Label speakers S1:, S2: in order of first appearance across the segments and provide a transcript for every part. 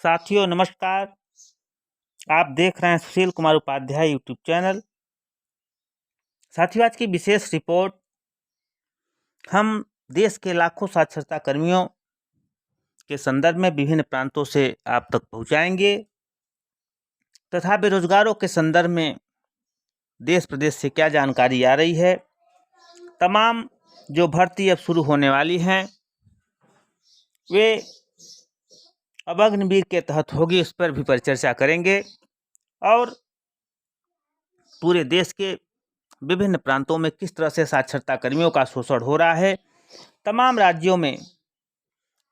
S1: साथियों नमस्कार। आप देख रहे हैं सुशील कुमार उपाध्याय यूट्यूब चैनल। साथियों, आज की विशेष रिपोर्ट हम देश के लाखों साक्षरता कर्मियों के संदर्भ में विभिन्न प्रांतों से आप तक पहुंचाएंगे तथा बेरोजगारों के संदर्भ में देश प्रदेश से क्या जानकारी आ रही है। तमाम जो भर्ती अब शुरू होने वाली हैं वे अब अग्निवीर के तहत होगी, उस पर भी परिचर्चा करेंगे और पूरे देश के विभिन्न प्रांतों में किस तरह से साक्षरता कर्मियों का शोषण हो रहा है। तमाम राज्यों में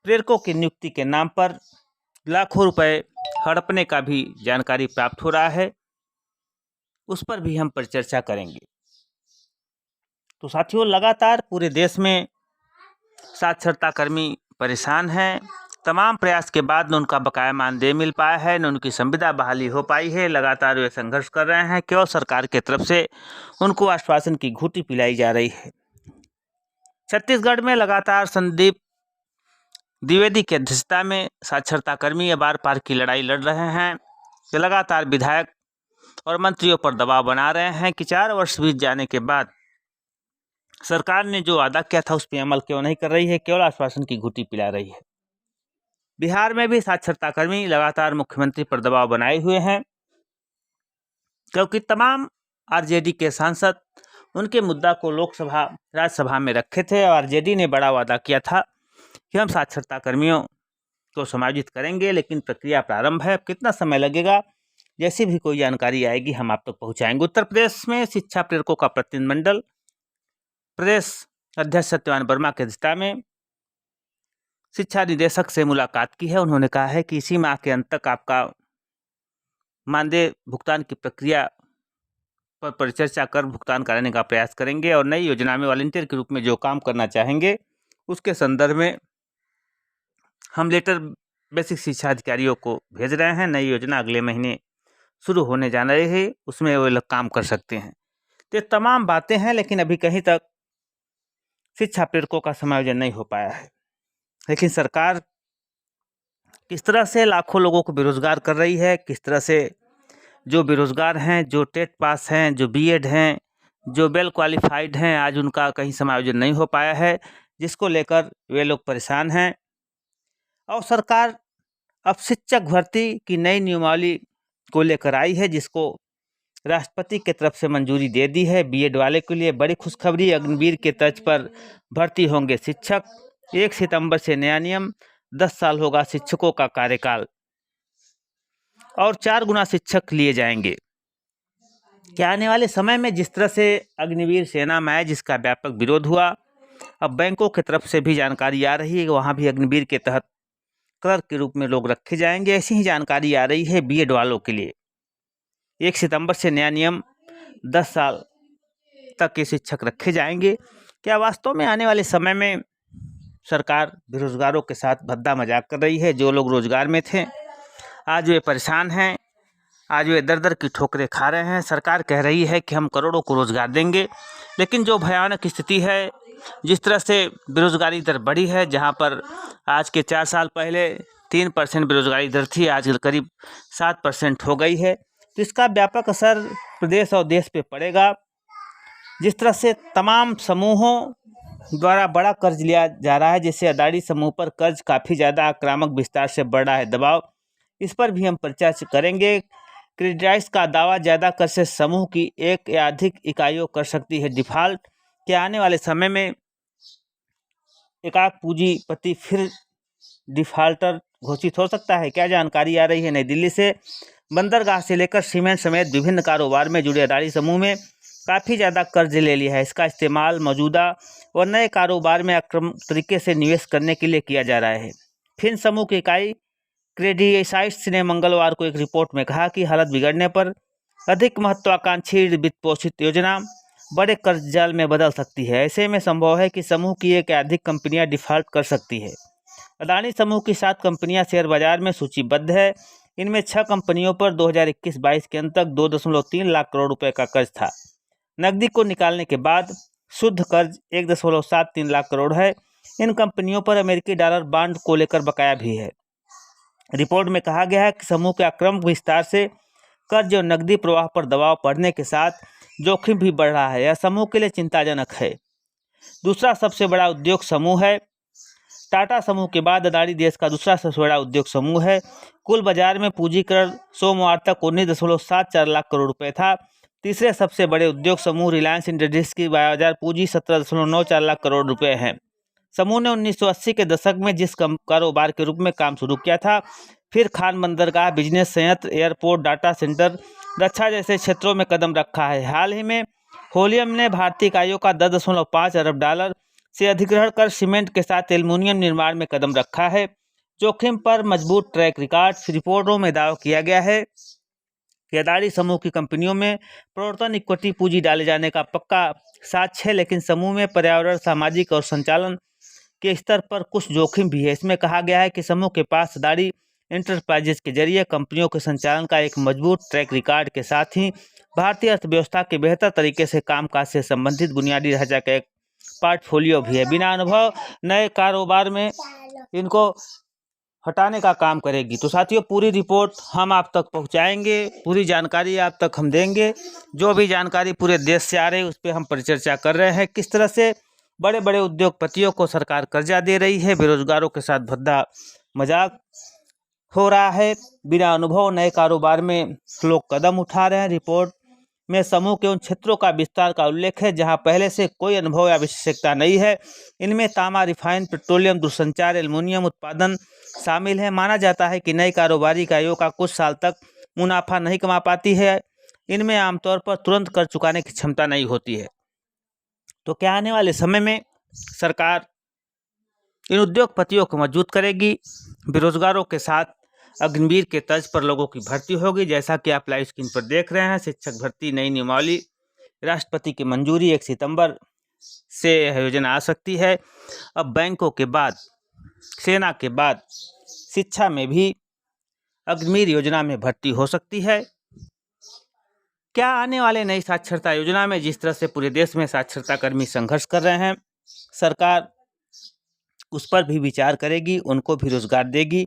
S1: प्रेरकों की नियुक्ति के नाम पर लाखों रुपए हड़पने का भी जानकारी प्राप्त हो रहा है, उस पर भी हम परिचर्चा करेंगे। तो साथियों, लगातार पूरे देश में साक्षरता कर्मी परेशान हैं। तमाम प्रयास के बाद न उनका बकाया मानदेय मिल पाया है, न उनकी संविदा बहाली हो पाई है। लगातार वे संघर्ष कर रहे हैं। केवल सरकार की तरफ से उनको आश्वासन की घूंटी पिलाई जा रही है। छत्तीसगढ़ में लगातार संदीप द्विवेदी की अध्यक्षता में साक्षरता कर्मी अब आर पार की लड़ाई लड़ रहे हैं। वे लगातार विधायक और मंत्रियों पर दबाव बना रहे हैं कि 4 वर्ष बीत जाने के बाद सरकार ने जो वादा किया था उस पर अमल क्यों नहीं कर रही है, केवल आश्वासन की घूंटी पिला रही है। बिहार में भी साक्षरता कर्मी लगातार मुख्यमंत्री पर दबाव बनाए हुए हैं, क्योंकि तमाम आरजेडी के सांसद उनके मुद्दा को लोकसभा राज्यसभा में रखे थे और आरजेडी ने बड़ा वादा किया था कि हम साक्षरता कर्मियों को समायोजित करेंगे, लेकिन प्रक्रिया प्रारंभ है। अब कितना समय लगेगा, जैसी भी कोई जानकारी आएगी हम आप तक पहुंचाएंगे। उत्तर प्रदेश में शिक्षा प्रेरकों का प्रतिनिधिमंडल प्रदेश अध्यक्ष सत्यवान वर्मा की अध्यक्षता में शिक्षा निदेशक से मुलाकात की है। उन्होंने कहा है कि इसी माह के अंत तक आपका मानदेय भुगतान की प्रक्रिया पर परिचर्चा कर भुगतान कराने का प्रयास करेंगे और नई योजना में वॉलंटियर के रूप में जो काम करना चाहेंगे उसके संदर्भ में हम लेटर बेसिक शिक्षा अधिकारियों को भेज रहे हैं। नई योजना अगले महीने शुरू होने जा रही है, उसमें वो लोग काम कर सकते हैं। तो तमाम बातें हैं, लेकिन अभी कहीं तक शिक्षा प्रेरकों का समायोजन नहीं हो पाया है। लेकिन सरकार किस तरह से लाखों लोगों को बेरोजगार कर रही है, किस तरह से जो बेरोजगार हैं, जो टेट पास हैं, जो बीएड हैं, जो वेल क्वालिफाइड हैं, आज उनका कहीं समायोजन नहीं हो पाया है, जिसको लेकर वे लोग परेशान हैं। और सरकार अब शिक्षक भर्ती की नई नियमावली को लेकर आई है, जिसको राष्ट्रपति की तरफ से मंजूरी दे दी है। बीएड वाले के लिए बड़ी खुशखबरी, अग्निवीर के तर्ज पर भर्ती होंगे शिक्षक। 1 सितंबर से नया नियम, 10 साल होगा शिक्षकों का कार्यकाल और 4 गुना शिक्षक लिए जाएंगे। क्या आने वाले समय में जिस तरह से अग्निवीर सेना में आए, जिसका व्यापक विरोध हुआ, अब बैंकों की तरफ से भी जानकारी आ रही है कि वहाँ भी अग्निवीर के तहत क्लर्क के रूप में लोग रखे जाएंगे। ऐसी ही जानकारी आ रही है बीएड वालों के लिए। 1 सितंबर से नया नियम, 10 साल तक के शिक्षक रखे जाएंगे। क्या वास्तव में आने वाले समय में सरकार बेरोजगारों के साथ भद्दा मजाक कर रही है? जो लोग रोजगार में थे आज वे परेशान हैं, आज वे दर दर की ठोकरें खा रहे हैं। सरकार कह रही है कि हम करोड़ों को रोजगार देंगे, लेकिन जो भयानक स्थिति है, जिस तरह से बेरोजगारी दर बढ़ी है, जहां पर आज के 4 साल पहले 3% बेरोजगारी दर थी, आज करीब 7% हो गई है। तो इसका व्यापक असर प्रदेश और देश पे पड़ेगा। जिस तरह से तमाम समूहों द्वारा बड़ा कर्ज लिया जा रहा है, जैसे अदानी समूह पर कर्ज काफ़ी ज़्यादा आक्रामक विस्तार से बढ़ रहा है दबाव, इस पर भी हम चर्चा करेंगे। क्रेडिटाइज का दावा ज़्यादा कर से समूह की 1 या अधिक इकाइयों कर सकती है डिफ़ॉल्ट। के आने वाले समय में एकाक पूंजीपति फिर डिफ़ॉल्टर घोषित हो सकता है? क्या जानकारी आ रही है नई दिल्ली से? बंदरगाह से लेकर सीमेंट समेत विभिन्न कारोबार में जुड़े अदानी समूह में काफ़ी ज़्यादा कर्ज ले लिया है। इसका इस्तेमाल मौजूदा और नए कारोबार में आक्रामक तरीके से निवेश करने के लिए किया जा रहा है। फिन समूह की इकाई क्रेडिसाइट्स ने मंगलवार को एक रिपोर्ट में कहा कि हालत बिगड़ने पर अधिक महत्वाकांक्षी वित्त पोषित योजना बड़े कर्ज जाल में बदल सकती है। ऐसे में संभव है कि समूह की 1 या अधिक कंपनियां डिफ़ॉल्ट कर सकती है। अदानी समूह की 7 कंपनियां शेयर बाजार में सूचीबद्ध है। इनमें 6 कंपनियों पर 2021-22 के अंत तक 2.3 लाख करोड़ रुपए का कर्ज था। नकदी को निकालने के बाद शुद्ध कर्ज 1.73 लाख करोड़ है। इन कंपनियों पर अमेरिकी डॉलर बॉन्ड को लेकर बकाया भी है। रिपोर्ट में कहा गया है कि समूह के आक्रामक विस्तार से कर्ज और नकदी प्रवाह पर दबाव पड़ने के साथ जोखिम भी बढ़ रहा है। यह समूह के लिए चिंताजनक है। दूसरा सबसे बड़ा उद्योग समूह है। टाटा समूह के बाद अदानी देश का दूसरा सबसे बड़ा उद्योग समूह है। कुल बाजार में पूंजीकरण सोमवार तक 19.74 लाख करोड़ रुपए था। तीसरे सबसे बड़े उद्योग समूह रिलायंस इंडस्ट्रीज की बाजार पूंजी 17.94 लाख करोड़ रुपए है। समूह ने 1980 के दशक में जिस कारोबार के रूप में काम शुरू किया था, फिर खान बंदरगाह, बिजनेस संयंत्र, एयरपोर्ट, डाटा सेंटर, रक्षा जैसे क्षेत्रों में कदम रखा है। हाल ही में होलियम ने भारतीय इकाइयों का 10.5 अरब डॉलर से अधिग्रहण कर सीमेंट के साथ एल्युमिनियम निर्माण में कदम रखा है। जोखिम पर मजबूत ट्रैक रिकॉर्ड। रिपोर्टों में दावा किया गया है कि अदानी समूह की कंपनियों में प्रवर्तन इक्विटी पूंजी डाले जाने का पक्का साक्ष्य है, लेकिन समूह में पर्यावरण, सामाजिक और संचालन के स्तर पर कुछ जोखिम भी है। इसमें कहा गया है कि समूह के पास अदानी एंटरप्राइजेज के जरिए कंपनियों के संचालन का एक मजबूत ट्रैक रिकॉर्ड के साथ ही भारतीय अर्थव्यवस्था के बेहतर तरीके से कामकाज से संबंधित बुनियादी ढांचा का एक पोर्टफोलियो भी है। बिना अनुभव नए कारोबार में इनको हटाने का काम करेगी। तो साथियों, पूरी रिपोर्ट हम आप तक पहुंचाएंगे, पूरी जानकारी आप तक हम देंगे। जो भी जानकारी पूरे देश से आ रही है उस पर हम परिचर्चा कर रहे हैं। किस तरह से बड़े बड़े उद्योगपतियों को सरकार कर्जा दे रही है, बेरोजगारों के साथ भद्दा मजाक हो रहा है, बिना अनुभव नए कारोबार में लोग कदम उठा रहे हैं। रिपोर्ट में समूह के उन क्षेत्रों का विस्तार का उल्लेख है जहां पहले से कोई अनुभव या विशेषज्ञता नहीं है। इनमें तांबा, रिफाइन, पेट्रोलियम, दूरसंचार, एल्युमिनियम उत्पादन शामिल है। माना जाता है कि नई कारोबारी इकाइयों का कुछ साल तक मुनाफा नहीं कमा पाती है। इनमें आमतौर पर तुरंत कर चुकाने की क्षमता नहीं होती है। तो क्या आने वाले समय में सरकार इन उद्योगपतियों को मजबूत करेगी? बेरोजगारों के साथ अग्निवीर के तर्ज पर लोगों की भर्ती होगी। जैसा कि आप लाइव स्क्रीन पर देख रहे हैं, शिक्षक भर्ती नई नियमावली, राष्ट्रपति की मंजूरी, 1 सितंबर से यह योजना आ सकती है। अब बैंकों के बाद, सेना के बाद शिक्षा में भी अग्निवीर योजना में भर्ती हो सकती है। क्या आने वाले नई साक्षरता योजना में जिस तरह से पूरे देश में साक्षरता कर्मी संघर्ष कर रहे हैं, सरकार उस पर भी विचार करेगी, उनको भी रोजगार देगी।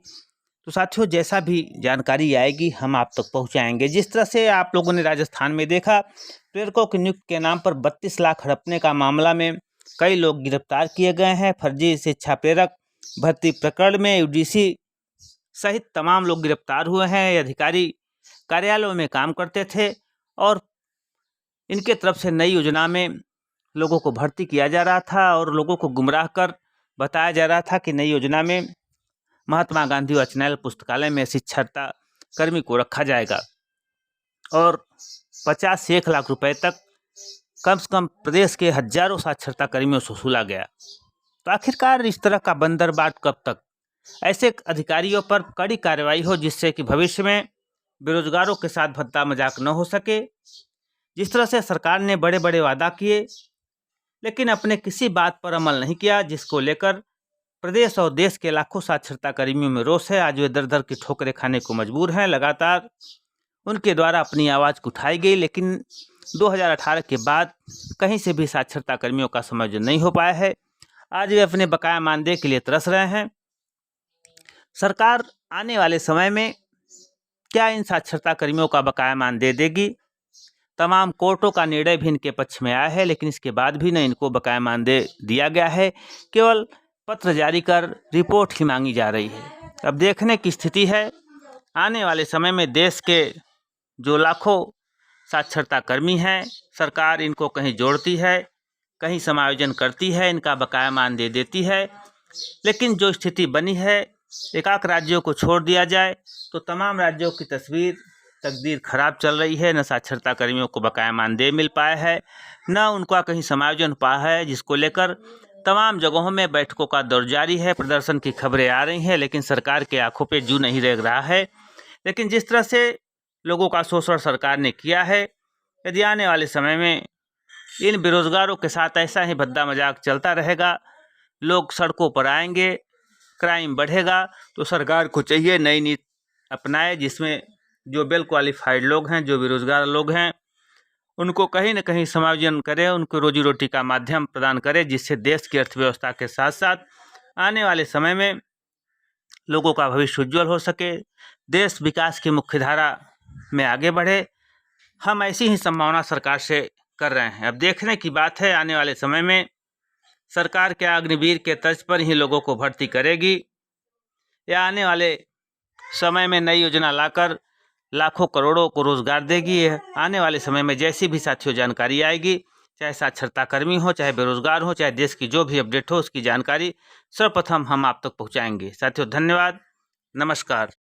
S1: तो साथियों, जैसा भी जानकारी आएगी हम आप तक पहुंचाएंगे। जिस तरह से आप लोगों ने राजस्थान में देखा, प्रेरकों की नियुक्ति के नाम पर 32 लाख हड़पने का मामला में कई लोग गिरफ्तार किए गए हैं। फर्जी शिक्षा प्रेरक भर्ती प्रकरण में यूजीसी सहित तमाम लोग गिरफ्तार हुए हैं। अधिकारी कार्यालयों में काम करते थे और इनके तरफ से नई योजना में लोगों को भर्ती किया जा रहा था और लोगों को गुमराह कर बताया जा रहा था कि नई योजना में महात्मा गांधी वाचनालय पुस्तकालय में शिक्षार्ता कर्मी को रखा जाएगा और 50 से 1 लाख रुपए तक कम से कम प्रदेश के हजारों साक्षरता कर्मियों से वसूला गया। तो आखिरकार इस तरह का बंदरबाट कब तक? ऐसे अधिकारियों पर कड़ी कार्रवाई हो जिससे कि भविष्य में बेरोजगारों के साथ भद्दा मजाक न हो सके। जिस तरह से सरकार ने बड़े बड़े वादा किए लेकिन अपने किसी बात पर अमल नहीं किया, जिसको लेकर प्रदेश और देश के लाखों साक्षरता कर्मियों में रोष है। आज वे दर दर की ठोकरें खाने को मजबूर हैं। लगातार उनके द्वारा अपनी आवाज़ उठाई गई, लेकिन 2018 के बाद कहीं से भी साक्षरता कर्मियों का समायोजन नहीं हो पाया है। आज वे अपने बकाया मानदेय के लिए तरस रहे हैं। सरकार आने वाले समय में क्या इन साक्षरता कर्मियों का बकाया मानदेय देगी? तमाम कोर्टों का निर्णय भी इनके पक्ष में आया है, लेकिन इसके बाद भी न इनको बकाया मानदेय दिया गया है। केवल पत्र जारी कर रिपोर्ट ही मांगी जा रही है। अब देखने की स्थिति है आने वाले समय में देश के जो लाखों साक्षरता कर्मी हैं, सरकार इनको कहीं जोड़ती है, कहीं समायोजन करती है, इनका बकाया मानदेय देती है। लेकिन जो स्थिति बनी है, एकाक राज्यों को छोड़ दिया जाए तो तमाम राज्यों की तकदीर खराब चल रही है। न साक्षरता कर्मियों को बकाया मानदेय मिल पाया है, न उनका कहीं समायोजन पाया है, जिसको लेकर तमाम जगहों में बैठकों का दौर जारी है। प्रदर्शन की खबरें आ रही हैं, लेकिन सरकार के आंखों पे जू नहीं रह रहा है। लेकिन जिस तरह से लोगों का शोषण सरकार ने किया है, यदि आने वाले समय में इन बेरोजगारों के साथ ऐसा ही भद्दा मजाक चलता रहेगा, लोग सड़कों पर आएंगे, क्राइम बढ़ेगा, तो सरकार को चाहिए नई नीति अपनाए जिसमें जो वेल क्वालिफाइड लोग हैं, जो बेरोजगार लोग हैं, उनको कहीं न कहीं समायोजन करे, उनको रोजी रोटी का माध्यम प्रदान करे, जिससे देश की अर्थव्यवस्था के साथ साथ आने वाले समय में लोगों का भविष्य उज्ज्वल हो सके, देश विकास की मुख्यधारा में आगे बढ़े। हम ऐसी ही संभावना सरकार से कर रहे हैं। अब देखने की बात है आने वाले समय में सरकार क्या अग्निवीर के तर्ज पर ही लोगों को भर्ती करेगी या आने वाले समय में नई योजना लाकर लाखों करोड़ों को रोजगार देगी। आने वाले समय में जैसी भी साथियों जानकारी आएगी, चाहे साक्षरता कर्मी हो, चाहे बेरोजगार हो, चाहे देश की जो भी अपडेट हो, उसकी जानकारी सर्वप्रथम हम आप तक पहुंचाएंगे। साथियों धन्यवाद, नमस्कार।